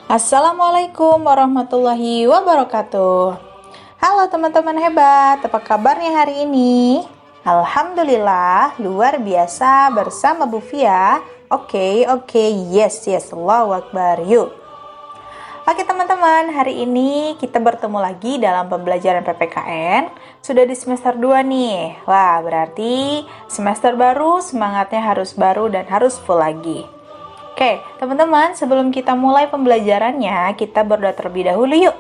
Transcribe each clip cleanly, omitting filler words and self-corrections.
Assalamualaikum warahmatullahi wabarakatuh. Halo teman-teman hebat, apa kabarnya hari ini? Alhamdulillah, luar biasa bersama Bu Fia. Oke, yes, Allahu Akbar, yuk. Oke teman-teman, hari ini kita bertemu lagi dalam pembelajaran PPKN. Sudah di semester 2 nih. Wah, berarti semester baru, semangatnya harus baru dan harus full lagi. Oke, teman-teman, sebelum kita mulai pembelajarannya, kita berdoa terlebih dahulu yuk.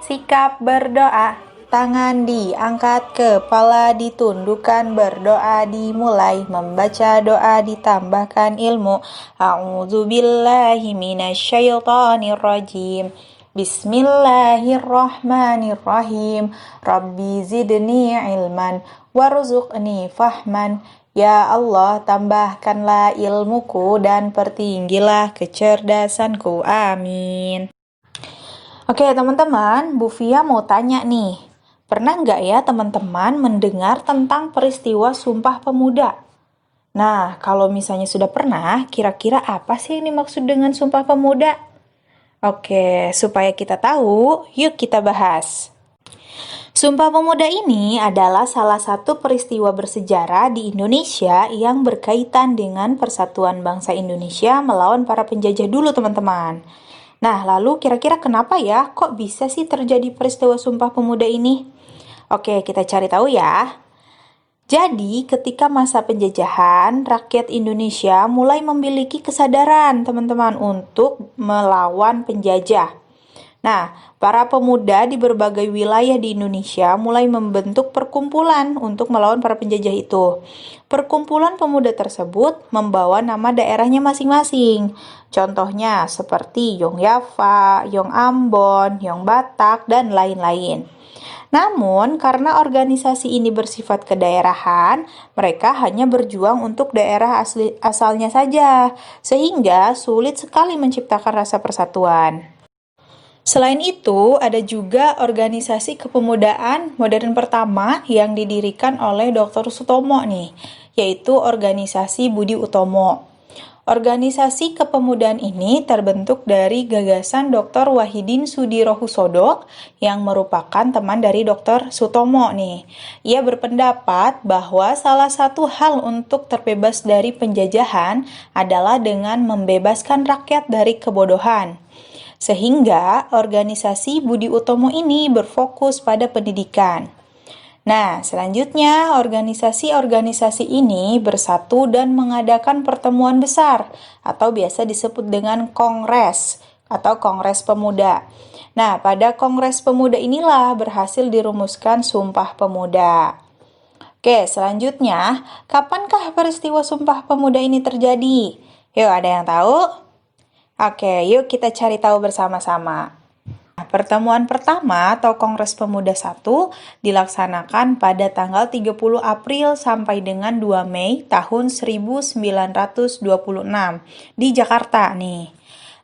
Sikap berdoa, tangan diangkat, kepala ditundukkan, berdoa dimulai, membaca doa ditambahkan ilmu. A'udzubillahi minasyaitonirrajim. Bismillahirrahmanirrahim. Rabbi zidni ilman, warzuqni fahman. Ya Allah, tambahkanlah ilmuku dan pertinggilah kecerdasanku. Amin. Oke teman-teman, Bu Fia mau tanya nih. Pernah nggak ya teman-teman mendengar tentang peristiwa Sumpah Pemuda? Nah, kalau misalnya sudah pernah, kira-kira apa sih yang dimaksud dengan Sumpah Pemuda? Oke, supaya kita tahu, yuk kita bahas. Sumpah Pemuda ini adalah salah satu peristiwa bersejarah di Indonesia yang berkaitan dengan persatuan bangsa Indonesia melawan para penjajah dulu, teman-teman. Nah, lalu kira-kira kenapa ya kok bisa sih terjadi peristiwa Sumpah Pemuda ini? Oke, kita cari tahu ya. Jadi, ketika masa penjajahan, rakyat Indonesia mulai memiliki kesadaran, teman-teman, untuk melawan penjajah. Nah, para pemuda di berbagai wilayah di Indonesia mulai membentuk perkumpulan untuk melawan para penjajah itu. Perkumpulan pemuda tersebut membawa nama daerahnya masing-masing. Contohnya seperti Yogyakarta, Yong Ambon, Yong Batak, dan lain-lain. Namun, karena organisasi ini bersifat kedaerahan, mereka hanya berjuang untuk daerah asalnya saja, sehingga sulit sekali menciptakan rasa persatuan. Selain itu, ada juga organisasi kepemudaan modern pertama yang didirikan oleh Dr. Sutomo nih, yaitu organisasi Budi Utomo. Organisasi kepemudaan ini terbentuk dari gagasan Dr. Wahidin Sudirohusodo yang merupakan teman dari Dr. Sutomo nih. Ia berpendapat bahwa salah satu hal untuk terbebas dari penjajahan adalah dengan membebaskan rakyat dari kebodohan. Sehingga organisasi Budi Utomo ini berfokus pada pendidikan. Nah, selanjutnya organisasi-organisasi ini bersatu dan mengadakan pertemuan besar atau biasa disebut dengan kongres atau kongres pemuda. Nah, pada kongres pemuda inilah berhasil dirumuskan Sumpah Pemuda. Oke, selanjutnya, kapankah peristiwa Sumpah Pemuda ini terjadi? Yuk, ada yang tahu? Oke, yuk kita cari tahu bersama-sama. Pertemuan pertama atau Kongres Pemuda 1 dilaksanakan pada tanggal 30 April sampai dengan 2 Mei tahun 1926 di Jakarta nih.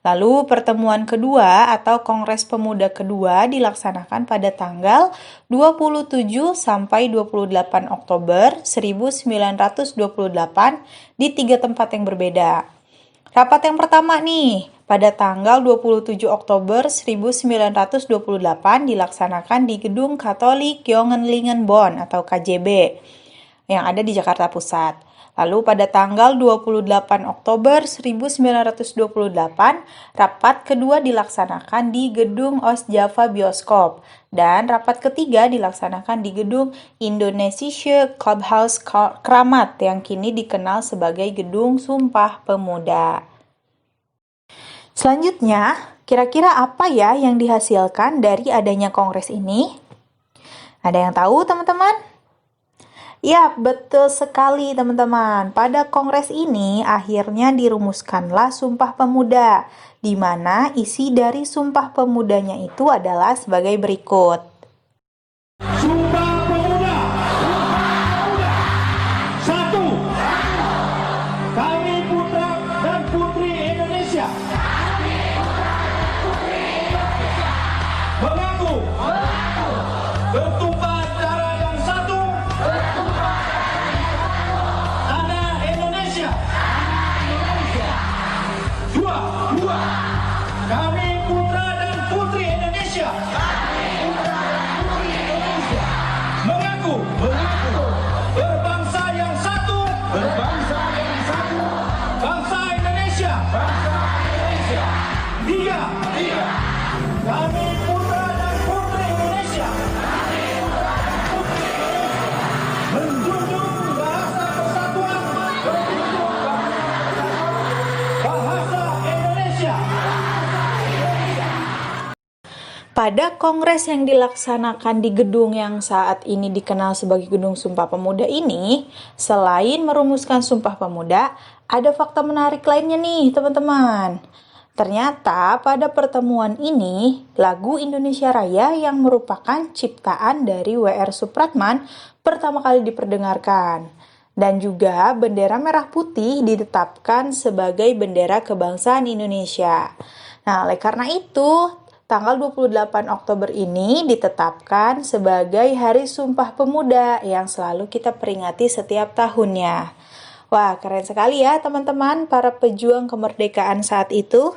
Lalu pertemuan kedua atau Kongres Pemuda kedua dilaksanakan pada tanggal 27 sampai 28 Oktober 1928 di 3 tempat yang berbeda. Rapat yang pertama nih, pada tanggal 27 Oktober 1928 dilaksanakan di Gedung Katolik Jongenlingenbon atau KJB yang ada di Jakarta Pusat. Lalu pada tanggal 28 Oktober 1928, rapat kedua dilaksanakan di Gedung Ostjava Bioskop dan rapat ketiga dilaksanakan di Gedung Indonesische Clubhouse Kramat yang kini dikenal sebagai Gedung Sumpah Pemuda. Selanjutnya, kira-kira apa ya yang dihasilkan dari adanya kongres ini? Ada yang tahu, teman-teman? Ya, betul sekali teman-teman. Pada kongres ini akhirnya dirumuskanlah Sumpah Pemuda, di mana isi dari Sumpah Pemudanya itu adalah sebagai berikut. Sumpah Pemuda. Satu. Kami putra dan putri Indonesia. Mengaku bertumpah darah yang satu. Tanah Indonesia. Dua. Kami putra Pada kongres yang dilaksanakan di gedung yang saat ini dikenal sebagai Gedung Sumpah Pemuda ini, selain merumuskan Sumpah Pemuda, ada fakta menarik lainnya nih teman-teman. Ternyata pada pertemuan ini, lagu Indonesia Raya yang merupakan ciptaan dari W.R. Supratman pertama kali diperdengarkan. Dan juga bendera merah putih ditetapkan sebagai bendera kebangsaan Indonesia. Nah, oleh karena itu, tanggal 28 Oktober ini ditetapkan sebagai Hari Sumpah Pemuda yang selalu kita peringati setiap tahunnya. Wah, keren sekali ya teman-teman para pejuang kemerdekaan saat itu.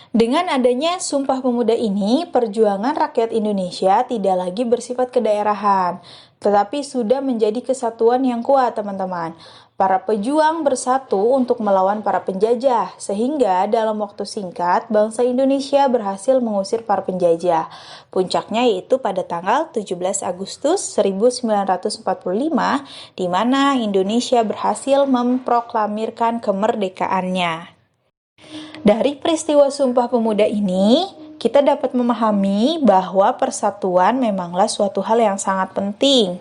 Dengan adanya Sumpah Pemuda ini, perjuangan rakyat Indonesia tidak lagi bersifat kedaerahan, tetapi sudah menjadi kesatuan yang kuat, teman-teman. Para pejuang bersatu untuk melawan para penjajah, sehingga dalam waktu singkat, bangsa Indonesia berhasil mengusir para penjajah. Puncaknya yaitu pada tanggal 17 Agustus 1945, di mana Indonesia berhasil memproklamirkan kemerdekaannya. Dari peristiwa Sumpah Pemuda ini, kita dapat memahami bahwa persatuan memanglah suatu hal yang sangat penting.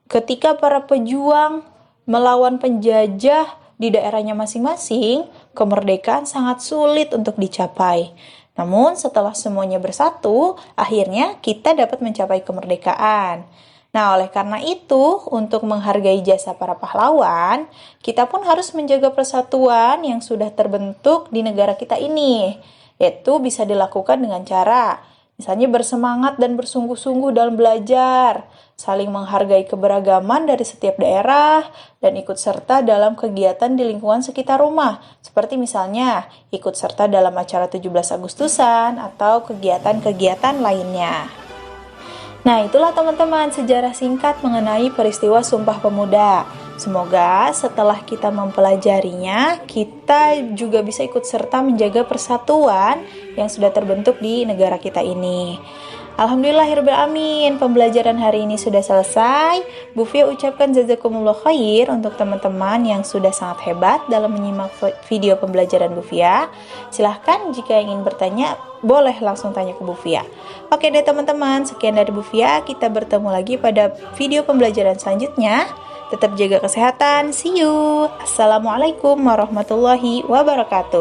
Ketika para pejuang melawan penjajah di daerahnya masing-masing, kemerdekaan sangat sulit untuk dicapai. Namun setelah semuanya bersatu, akhirnya kita dapat mencapai kemerdekaan. Nah, oleh karena itu, untuk menghargai jasa para pahlawan, kita pun harus menjaga persatuan yang sudah terbentuk di negara kita ini. Yaitu bisa dilakukan dengan cara, misalnya bersemangat dan bersungguh-sungguh dalam belajar, saling menghargai keberagaman dari setiap daerah, dan ikut serta dalam kegiatan di lingkungan sekitar rumah, seperti misalnya ikut serta dalam acara 17 Agustusan atau kegiatan-kegiatan lainnya. Nah, itulah teman-teman sejarah singkat mengenai peristiwa Sumpah Pemuda. Semoga setelah kita mempelajarinya, kita juga bisa ikut serta menjaga persatuan yang sudah terbentuk di negara kita ini. Alhamdulillahirrahmanirrahim, pembelajaran hari ini sudah selesai. Bu Fia ucapkan jazakumullah khair untuk teman-teman yang sudah sangat hebat dalam menyimak video pembelajaran Bu Fia. Silahkan jika ingin bertanya, boleh langsung tanya ke Bu Fia. Oke deh teman-teman, sekian dari Bu Fia. Kita bertemu lagi pada video pembelajaran selanjutnya. Tetap jaga kesehatan. See you. Assalamualaikum warahmatullahi wabarakatuh.